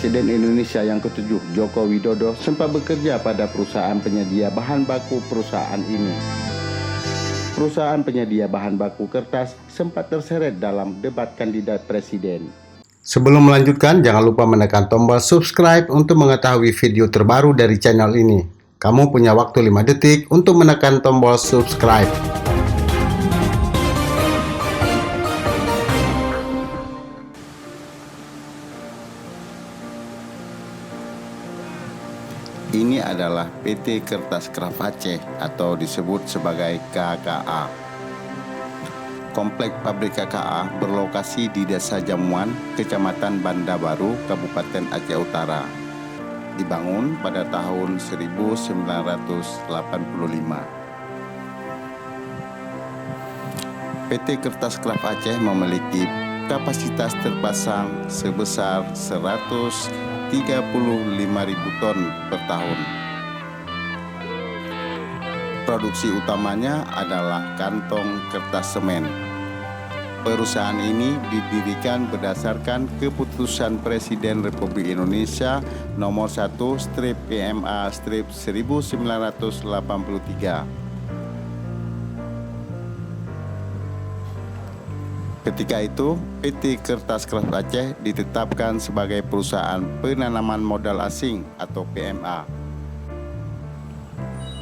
Presiden Indonesia yang ke-7, Joko Widodo, sempat bekerja pada perusahaan penyedia bahan baku perusahaan ini. Perusahaan penyedia bahan baku kertas sempat terseret dalam debat kandidat presiden. Sebelum melanjutkan, jangan lupa menekan tombol subscribe untuk mengetahui video terbaru dari channel ini. Kamu punya waktu 5 detik untuk menekan tombol subscribe. Ini adalah PT Kertas Kraft Aceh atau disebut sebagai KKA. Komplek pabrik KKA berlokasi di Desa Jamuan, Kecamatan Banda Baru, Kabupaten Aceh Utara. Dibangun pada tahun 1985. PT Kertas Kraft Aceh memiliki kapasitas terpasang sebesar 135.000 ton per tahun. Produksi utamanya adalah kantong kertas semen. Perusahaan ini didirikan berdasarkan keputusan Presiden Republik Indonesia nomor 1/PMA/1983. Ketika itu, PT Kertas Kraft Aceh ditetapkan sebagai perusahaan penanaman modal asing atau PMA.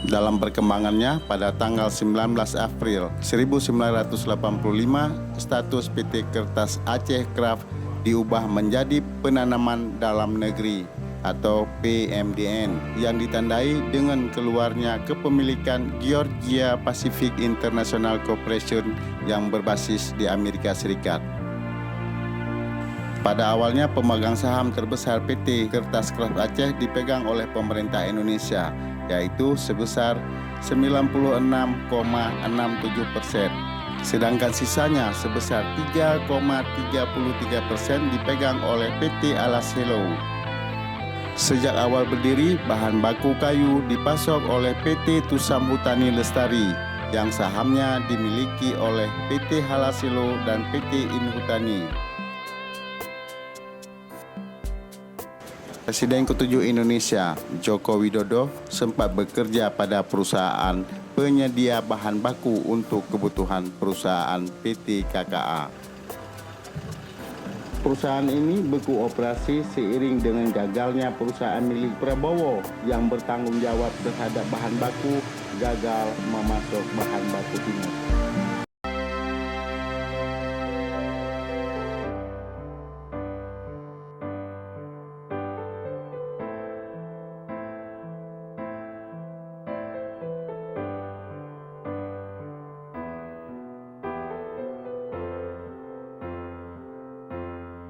Dalam perkembangannya, pada tanggal 19 April 1985, status PT Kertas Aceh Kraft diubah menjadi penanaman dalam negeri atau PMDN yang ditandai dengan keluarnya kepemilikan Georgia Pacific International Corporation yang berbasis di Amerika Serikat. Pada awalnya pemegang saham terbesar PT Kertas Kraft Aceh dipegang oleh pemerintah Indonesia, yaitu sebesar 96,67%. Sedangkan sisanya sebesar 3,33% dipegang oleh PT Alas Hello. Sejak awal berdiri, bahan baku kayu dipasok oleh PT Tusam Hutani Lestari yang sahamnya dimiliki oleh PT Halaselo dan PT Inhutani. Presiden ke-7 Indonesia, Joko Widodo, sempat bekerja pada perusahaan penyedia bahan baku untuk kebutuhan perusahaan PT KKA. Perusahaan ini beku operasi seiring dengan gagalnya perusahaan milik Prabowo yang bertanggung jawab terhadap bahan baku gagal memasok bahan baku timur.